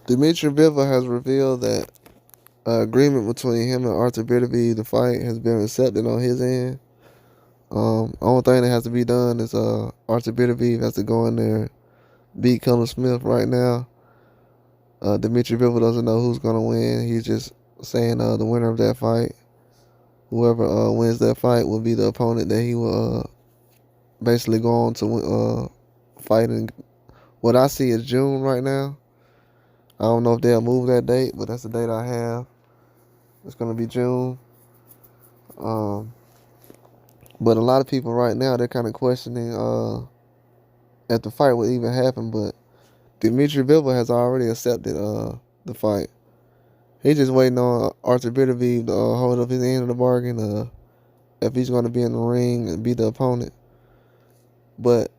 Dmitry Bivol has revealed that agreement between him and Artur Beterbiev, the fight, has been accepted on his end. Only thing that has to be done is Artur Beterbiev has to go in there, beat Callum Smith right now. Dmitry Bivol doesn't know who's gonna win. He's just saying the winner of that fight, whoever wins that fight, will be the opponent that he will basically go on to fight in. What I see is June right now. I don't know if they'll move that date, but that's the date I have. It's gonna be June. But a lot of people right now, they're kind of questioning if the fight would even happen. But Dmitry Bivol has already accepted the fight. He's just waiting on Artur Beterbiev to hold up his end of the bargain. If he's going to be in the ring and be the opponent. But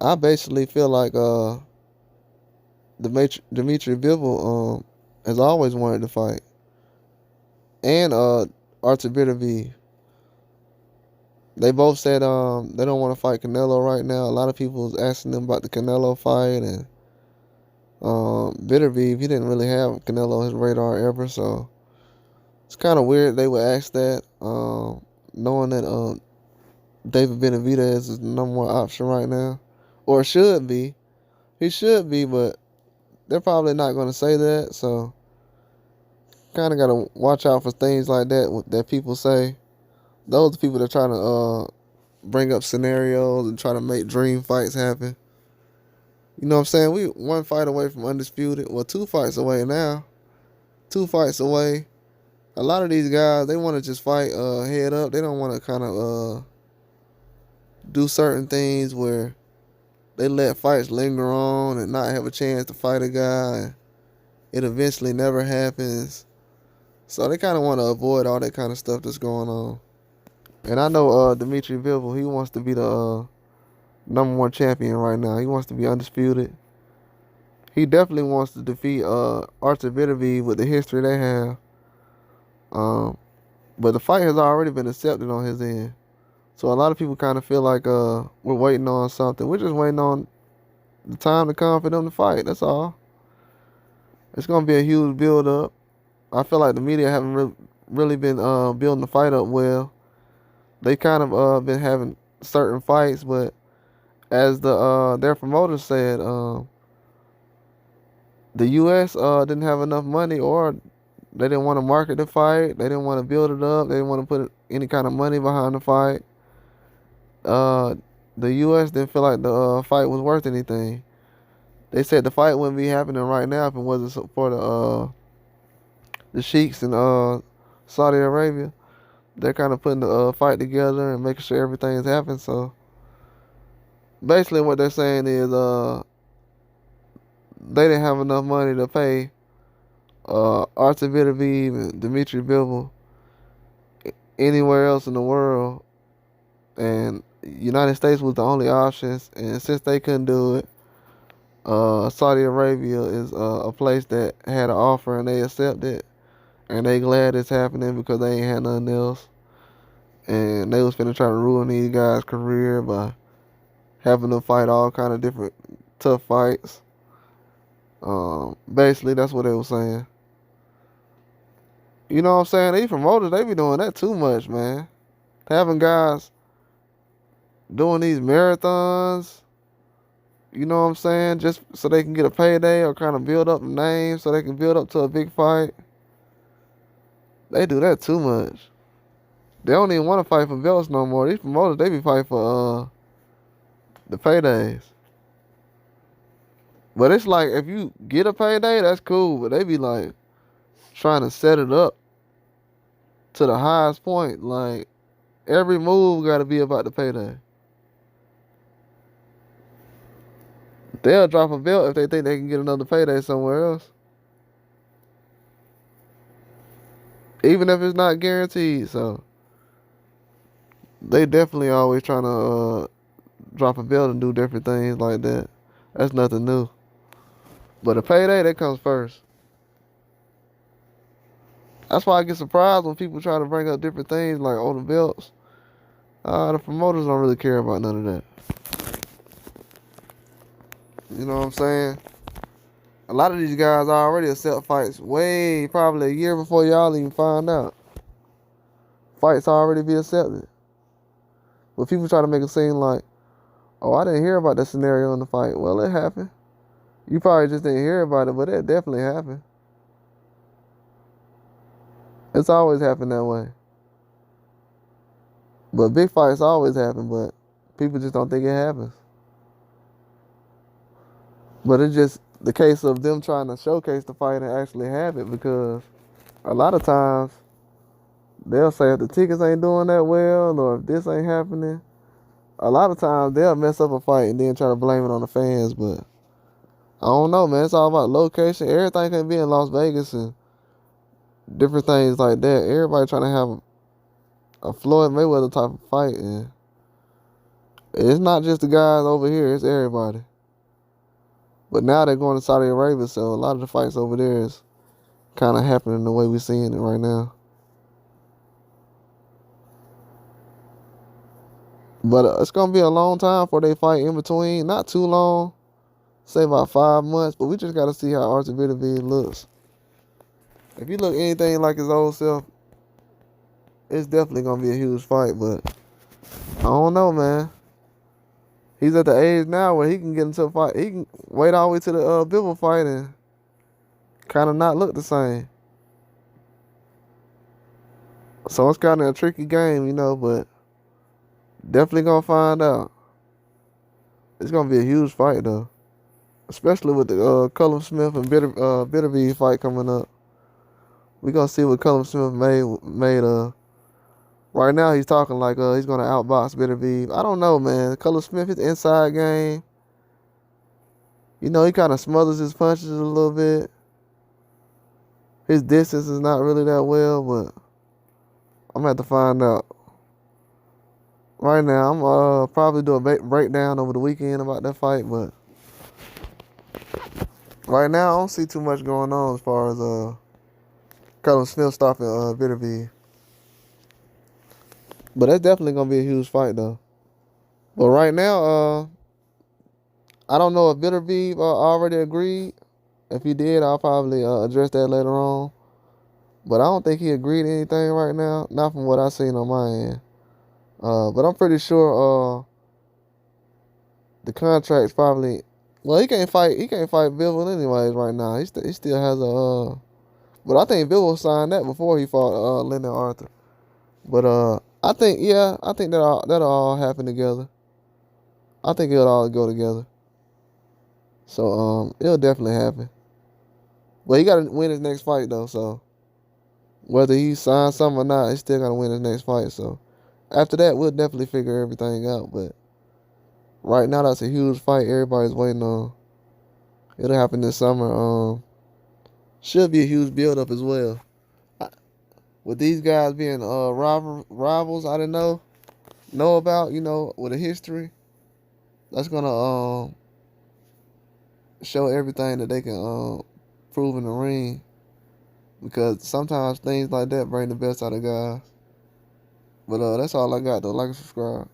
I basically feel like Dmitry Bivol has always wanted to fight, and Artur Beterbiev. They both said they don't want to fight Canelo right now. A lot of people was asking them about the Canelo fight, and Beterbiev, he didn't really have Canelo on his radar ever, so it's kind of weird they would ask that, knowing that David Benavidez is the number one option right now, or should be. He should be, but they're probably not going to say that, so kind of got to watch out for things like that people say. Those are people that try to bring up scenarios and try to make dream fights happen. You know what I'm saying? We one fight away from undisputed. Well, 2 fights away now. 2 fights away. A lot of these guys, they want to just fight head up. They don't want to kind of do certain things where they let fights linger on and not have a chance to fight a guy. It eventually never happens. So they kind of want to avoid all that kind of stuff that's going on. And I know Dmitry Bivol, he wants to be the number 1 champion right now. He wants to be undisputed. He definitely wants to defeat Artur Beterbiev with the history they have. But the fight has already been accepted on his end. So a lot of people kind of feel like we're waiting on something. We're just waiting on the time to come for them to fight. That's all. It's going to be a huge build-up. I feel like the media haven't really been building the fight up well. They kind of been having certain fights, but as their promoters said, the U.S. Didn't have enough money, or they didn't want to market the fight. They didn't want to build it up. They didn't want to put any kind of money behind the fight. The U.S. didn't feel like the fight was worth anything. They said the fight wouldn't be happening right now if it wasn't for the sheiks in Saudi Arabia. They're kind of putting the fight together and making sure everything's happening. So basically what they're saying is they didn't have enough money to pay Artur Beterbiev and Dmitry Bivol anywhere else in the world. And United States was the only options. And since they couldn't do it, Saudi Arabia is a place that had an offer and they accepted. And they glad it's happening because they ain't had nothing else. And they was finna try to ruin these guys' career by having them fight all kind of different tough fights. Basically, that's what they were saying. You know what I'm saying? These promoters, they be doing that too much, man. Having guys doing these marathons, you know what I'm saying? Just so they can get a payday or kind of build up names so they can build up to a big fight. They do that too much. They don't even want to fight for belts no more. These promoters, they be fighting for the paydays. But it's like, if you get a payday, that's cool. But they be like trying to set it up to the highest point. Like, every move got to be about the payday. They'll drop a belt if they think they can get another payday somewhere else. Even if it's not guaranteed. So they definitely always trying to drop a belt and do different things like that. That's nothing new. But a payday, that comes first. That's why I get surprised when people try to bring up different things like, oh, the belts. The promoters don't really care about none of that. You know what I'm saying? A lot of these guys already accept fights way probably a year before y'all even find out. Fights already be accepted. But people try to make it seem like, oh, I didn't hear about that scenario in the fight. Well, it happened. You probably just didn't hear about it, but it definitely happened. It's always happened that way. But big fights always happen, but people just don't think it happens. But it's just the case of them trying to showcase the fight and actually have it, because a lot of times they'll say if the tickets ain't doing that well or if this ain't happening, a lot of times they'll mess up a fight and then try to blame it on the fans. But I don't know, man. It's all about location. Everything can be in Las Vegas and different things like that. Everybody trying to have a Floyd Mayweather type of fight, and it's not just the guys over here, it's everybody. But now they're going to Saudi Arabia, so a lot of the fights over there is kind of happening the way we're seeing it right now. But it's going to be a long time before they fight in between. Not too long, say about 5 months, but we just got to see how Artur Beterbiev looks. If he look anything like his old self, it's definitely going to be a huge fight, but I don't know, man. He's at the age now where he can get into a fight. He can wait all the way to the Bivol fight and kind of not look the same. So it's kind of a tricky game, you know, but definitely going to find out. It's going to be a huge fight, though. Especially with the Cullum Smith and Beterbiev fight coming up. We're going to see what Cullum Smith made right now he's talking like he's going to outbox Beterbiev. I don't know, man. Cullum Smith, his inside game, you know, he kind of smothers his punches a little bit. His distance is not really that well, but I'm going to have to find out. Right now, I'm probably do a breakdown over the weekend about that fight, but right now, I don't see too much going on as far as Cullum Smith stopping Beterbiev. But that's definitely going to be a huge fight, though. But right now, I don't know if Beterbiev already agreed. If he did, I'll probably address that later on. But I don't think he agreed to anything right now. Not from what I've seen on my end. But I'm pretty sure the contract's probably... Well, he can't fight Bivol anyways right now. He still has a... But I think Bivol signed that before he fought Lyndon Arthur. But I think that'll all happen together. I think it'll all go together. So it'll definitely happen. But he got to win his next fight though. So whether he signs something or not, he still got to win his next fight. So after that, we'll definitely figure everything out. But right now, that's a huge fight everybody's waiting on. It'll happen this summer. Should be a huge build-up as well. With these guys being rivals, I didn't know about, you know, with a history. That's gonna show everything that they can prove in the ring. Because sometimes things like that bring the best out of guys. But that's all I got though. Like and subscribe.